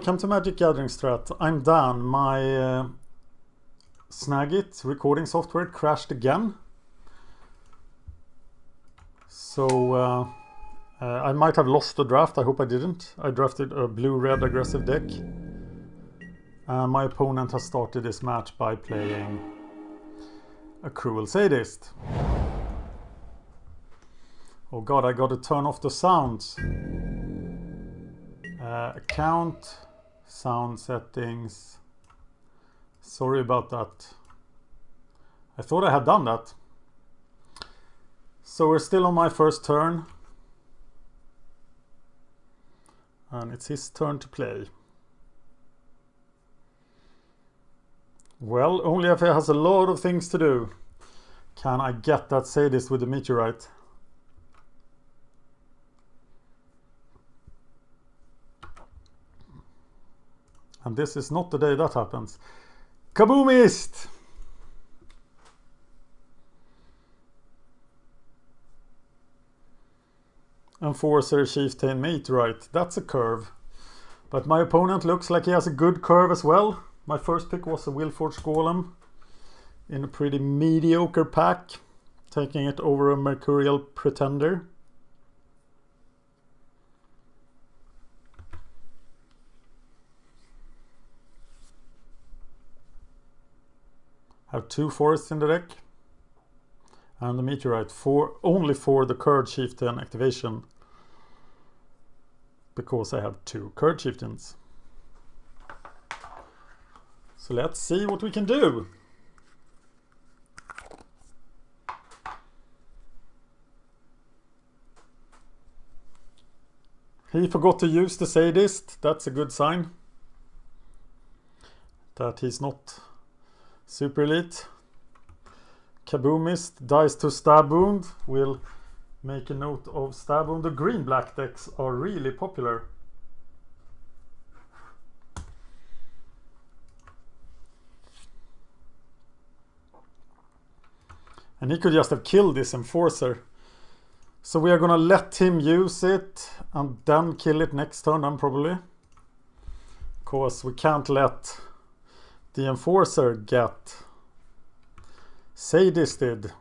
Welcome to MagicGatheringStrat. I'm Dan. My Snagit recording software crashed again. So I might have lost the draft. I hope I didn't. I drafted a blue-red aggressive deck. My opponent has started this match by playing a Cruel Sadist. Oh god, I gotta turn off the sounds. Account, sound settings. Sorry about that. I thought I had done that. So we're still on my first turn. And it's his turn to play. Well, only if he has a lot of things to do. Can I get that sadist with the meteorite? And this is not the day that happens. Kaboomist! Enforcer, Chieftain, Meteorite. That's a curve. But my opponent looks like he has a good curve as well. My first pick was a Willforged Golem in a pretty mediocre pack, taking it over a Mercurial Pretender. Have 2 forests in the deck and the meteorite only for the Curd Chieftain activation, because I have 2 Curd Chieftains. So let's see what we can do. He forgot to use the sadist. That's a good sign that he's not super elite. Kaboomist dies to stab wound. We'll make a note of stab wound. The green-black decks are really popular. And he could just have killed this Enforcer. So we are gonna let him use it and then kill it next turn then probably. Because we can't let the Enforcer get sadisted.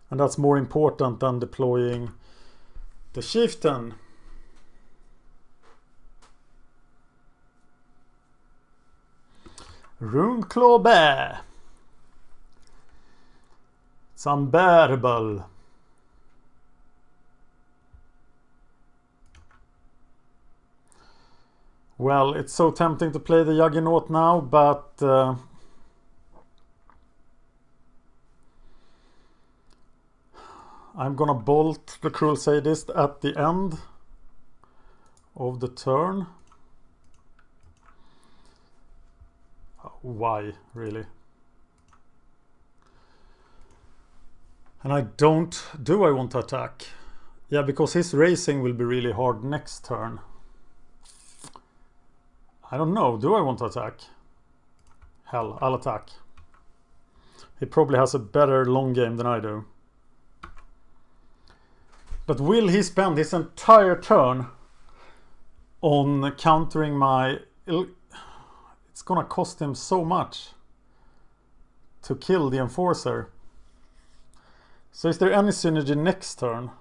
And that's more important than deploying the Chieftain. Runeclaw Bear. It's unbearable. Well, it's so tempting to play the Juggernaut now, but I'm gonna bolt the Cruel Sadist at the end of the turn. Why, really? And I want to attack? Yeah, because his racing will be really hard next turn. I don't know, do I want to attack? Hell, I'll attack. He probably has a better long game than I do. But will he spend his entire turn on countering my... It's gonna cost him so much to kill the Enforcer. So is there any synergy next turn?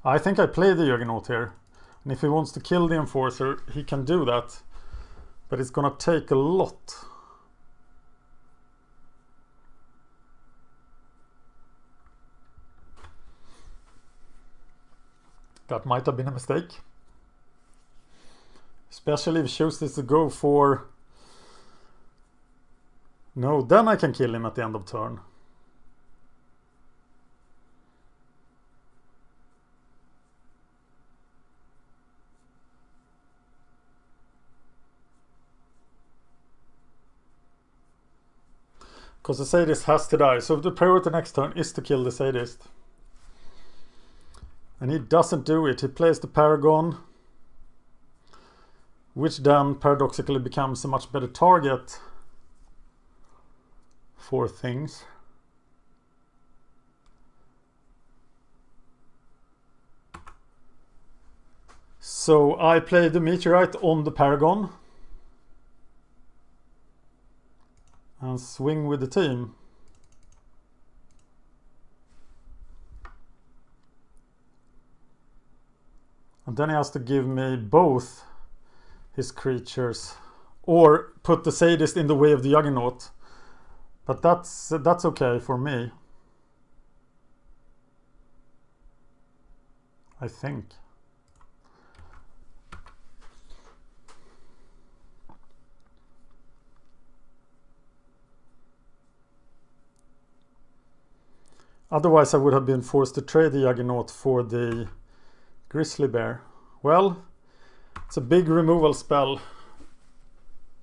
I think I play the Juggernaut here. And if he wants to kill the Enforcer, he can do that. But it's gonna take a lot. That might have been a mistake. Especially if he chooses to go for... No, then I can kill him at the end of turn. Because the sadist has to die. So the priority next turn is to kill the sadist. And he doesn't do it. He plays the Paragon. Which then paradoxically becomes a much better target for things. So I play the meteorite on the Paragon and swing with the team. And then he has to give me both his creatures or put the Sadist in the way of the Juggernaut. But that's okay for me, I think. Otherwise I would have been forced to trade the Juggernaut for the Grizzly Bear. Well, it's a big removal spell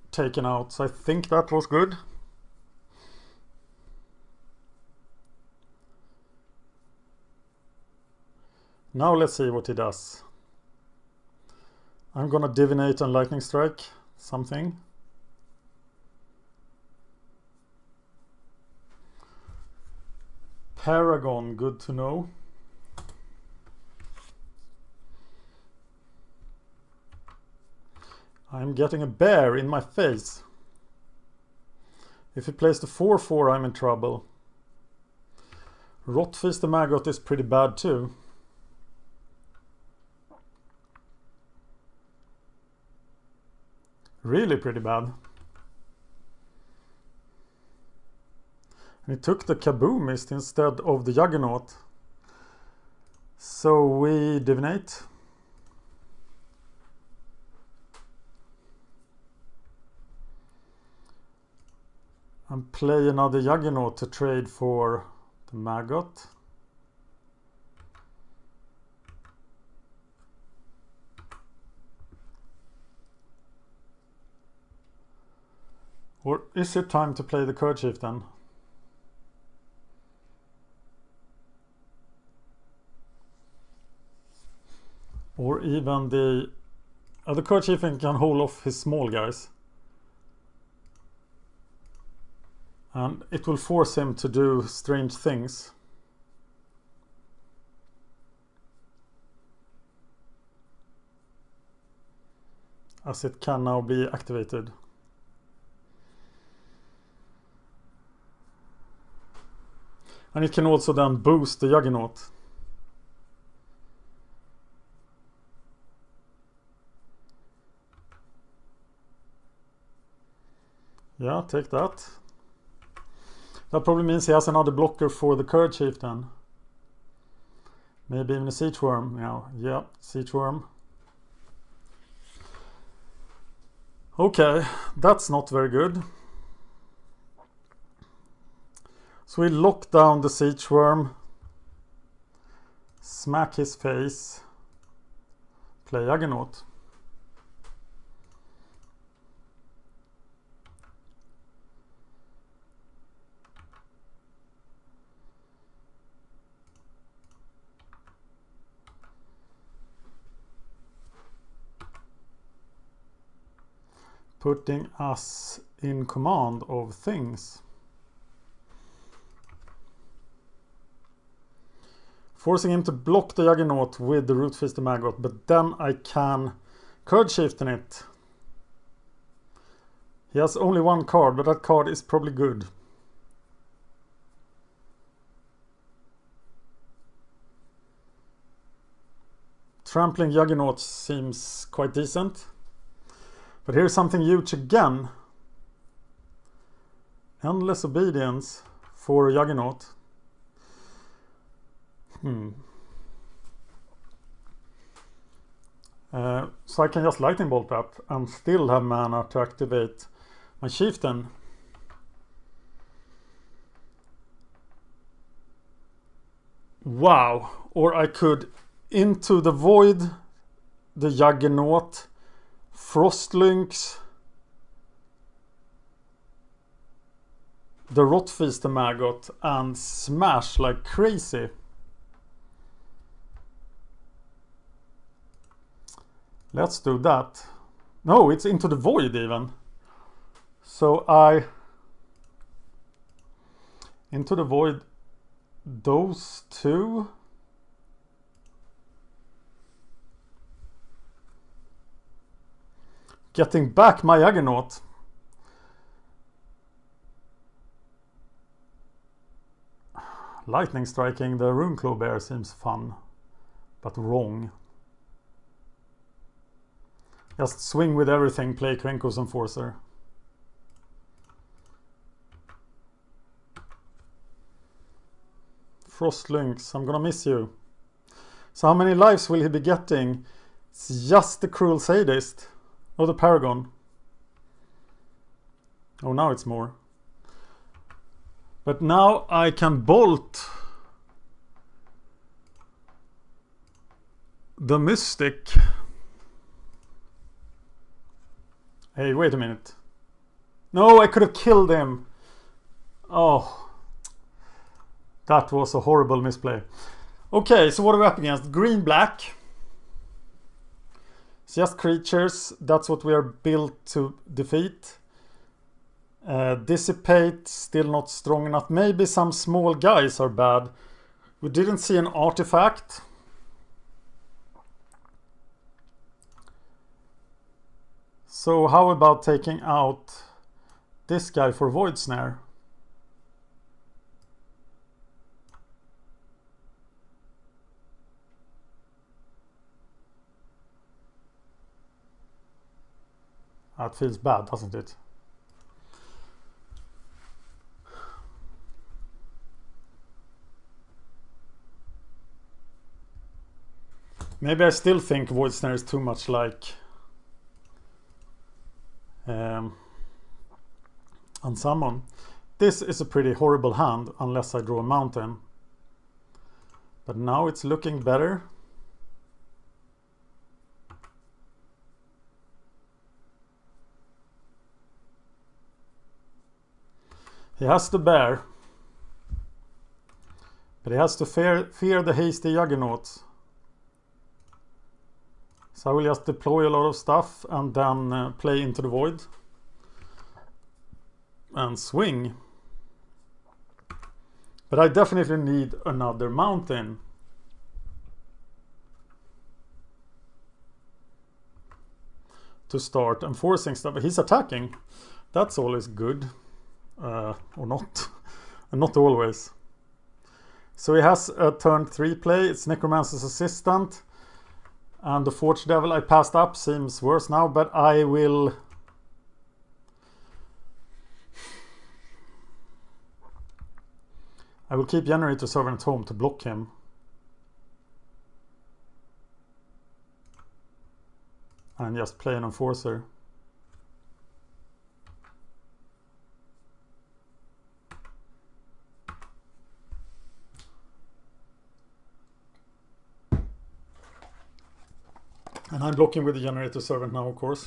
taken out, so I think that was good. Now let's see what he does. I'm gonna Divinate and Lightning Strike something. Paragon, good to know. I'm getting a bear in my face. If he plays the 4/4, I'm in trouble. Rotfeast the Maggot is pretty bad too. Really pretty bad. And he took the Kaboomist instead of the Juggernaut. So we Divinate. And play another Juggernaut to trade for the Maggot. Or is it time to play the Kerchief then? Or even the Kerchief can hold off his small guys. And it will force him to do strange things. As it can now be activated. And it can also then boost the Juggernaut. Yeah, take that. That probably means he has another blocker for the Kerchief then. Maybe even a Siege Worm now. Yeah, Siege Worm. Okay, that's not very good. So we lock down the Siege Worm. Smack his face. Play Juggernaut. Putting us in command of things. Forcing him to block the Juggernaut with the Rootfeast the Maggot, but then I can Kerchief in it. He has only one card, but that card is probably good. Trampling Juggernaut seems quite decent. But here's something huge again. Endless Obedience for Juggernaut. So I can just Lightning Bolt that and still have mana to activate my Chieftain. Wow. Or I could Into the Void the Juggernaut, Frostlynx, the Rotfeast the Maggot, and smash like crazy. Let's do that. No, it's Into the Void even. So I Into the Void those two. getting back my Juggernaut. Lightning striking the Runeclaw Bear seems fun, but wrong. Just swing with everything, play Krenko's Enforcer. Frost Lynx, I'm gonna miss you. So how many lives will he be getting? It's just the Cruel Sadist. Oh, the Paragon. Oh, now it's more. But now I can bolt the Mystic. Hey, wait a minute. No, I could have killed him. Oh, that was a horrible misplay. Okay, so what are we up against? Green, black. It's just creatures. That's what we are built to defeat. Dissipate, still not strong enough. Maybe some small guys are bad. We didn't see an artifact. So how about taking out this guy for Void Snare? That feels bad, doesn't it? Maybe I still think Void Snare is too much like Unsummon. This is a pretty horrible hand unless I draw a mountain. But now it's looking better. He has the bear. But he has to fear the hasty Juggernauts. So I will just deploy a lot of stuff and then play into the void. And swing. But I definitely need another mountain. To start enforcing stuff. He's attacking. That's always good. Or not. And not always. So he has a turn 3 play. It's Necromancer's Assistant. And the Forge Devil I passed up seems worse now, but I will... keep Generator Servant at home to block him. And just play an Enforcer. And I'm blocking with the Generator Servant now, of course.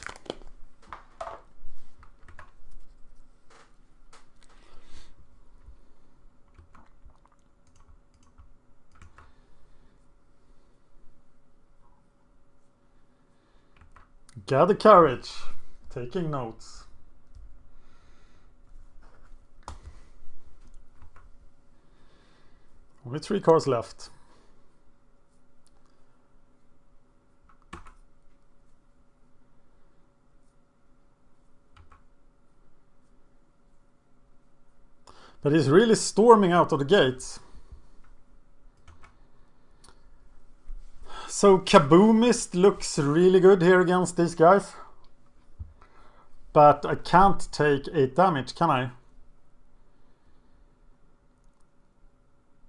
Gather courage. Taking notes. Only 3 cards left. But he's really storming out of the gates. So Kaboomist looks really good here against these guys. But I can't take 8 damage, can I?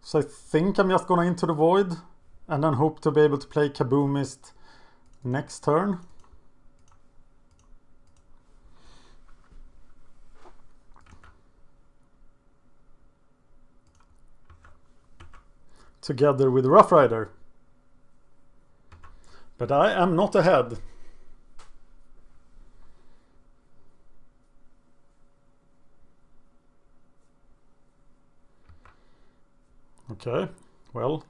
So I think I'm just gonna into the void. And then hope to be able to play Kaboomist next turn. Together with Rough Rider. But I am not ahead. Okay, well,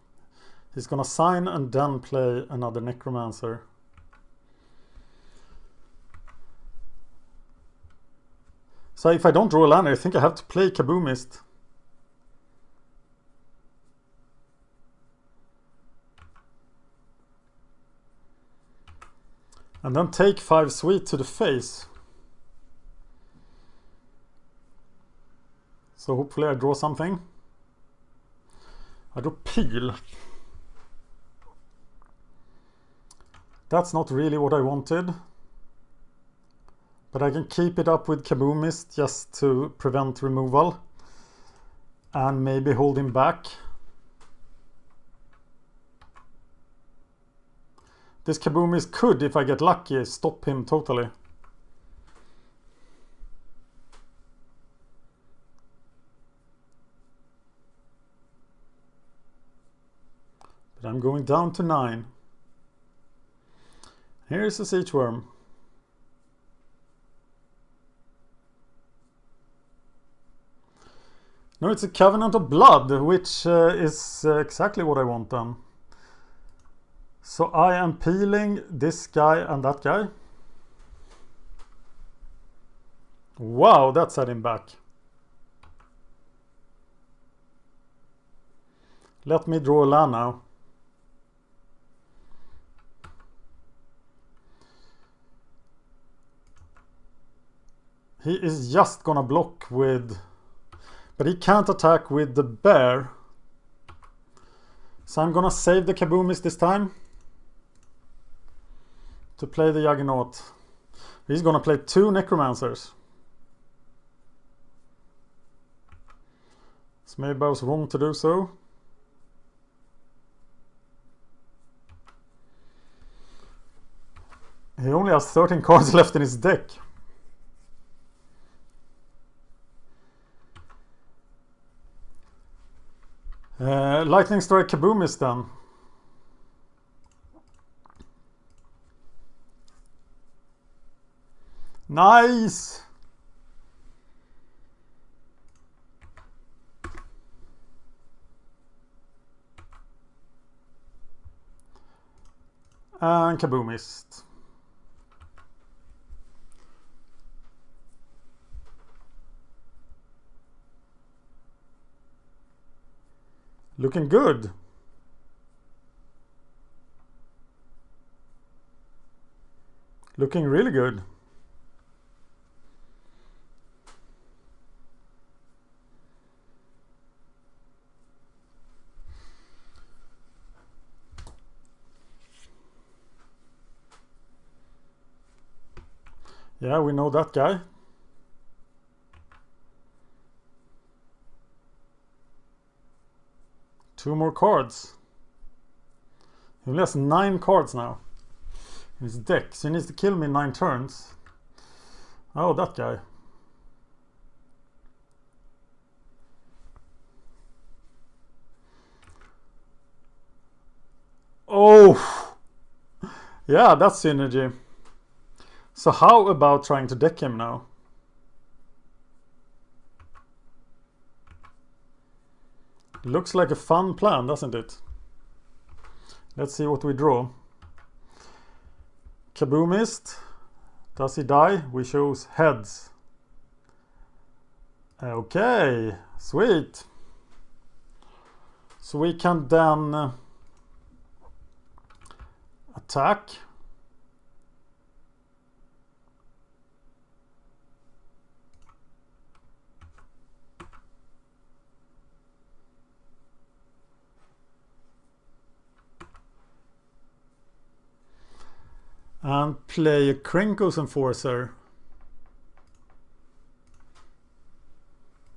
he's gonna sign and then play another Necromancer. So if I don't draw a land, I think I have to play Kaboomist. And then take 5 sweet to the face. So hopefully I draw something. I draw peel. That's not really what I wanted. But I can keep it up with Kaboomist just to prevent removal. And maybe hold him back. This Kaboomist could, if I get lucky, stop him totally. But I'm going down to 9. Here's a siege worm. No, it's a Covenant of Blood, which is exactly what I want then. So I am peeling this guy and that guy. Wow, that set him back. Let me draw a land now. He is just gonna block with... But he can't attack with the bear. So I'm gonna save the Kaboomist this time. To play the Juggernaut. He's gonna play 2 Necromancers. So maybe I was wrong to do so. He only has 13 cards left in his deck. Lightning Strike Kaboomist then. Nice! And Kaboomist. Looking good. Looking really good. Yeah, we know that guy. Two more cards. He only has 9 cards now in his deck, so he needs to kill me in 9 turns. Oh, that guy. Oh! Yeah, that's synergy. So how about trying to deck him now? Looks like a fun plan, doesn't it? Let's see what we draw. Kaboomist. Does he die? We chose heads. Okay, sweet. So we can then attack. And play a Krenko's Enforcer.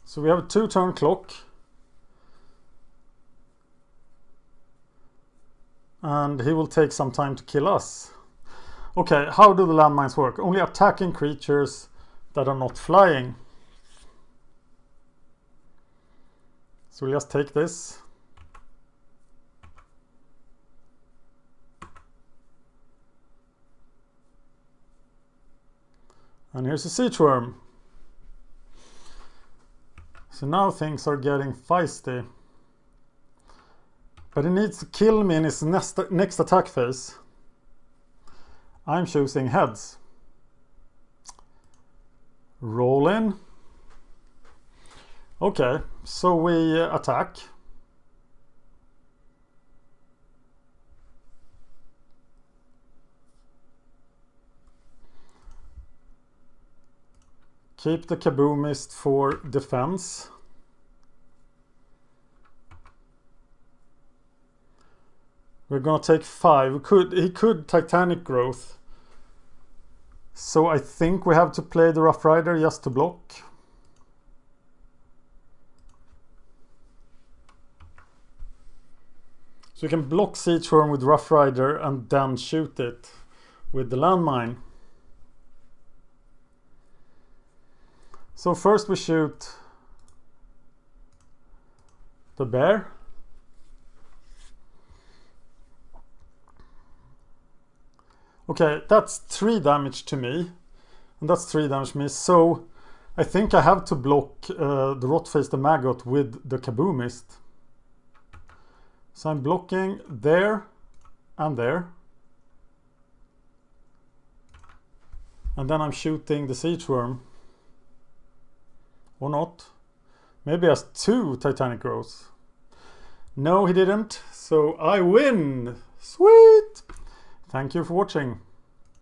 So we have a 2-turn clock. And he will take some time to kill us. Okay, how do the landmines work? Only attacking creatures that are not flying. So we'll just take this. And here's a siege worm. So now things are getting feisty. But he needs to kill me in his next attack phase. I'm choosing heads. Roll in. Okay, so we attack. Keep the Kaboomist for defense. We're gonna take 5. He could Titanic Growth. So I think we have to play the Rough Rider just to block. So you can block Siege Worm with Rough Rider and then shoot it with the landmine. So first we shoot the bear. Okay, that's 3 damage to me. And that's 3 damage to me. So I think I have to block the Rotface the Maggot with the Kaboomist. So I'm blocking there and there. And then I'm shooting the Siege Worm. Or not. Maybe he has 2 Titanic Growths. No, he didn't. So I win! Sweet! Thank you for watching.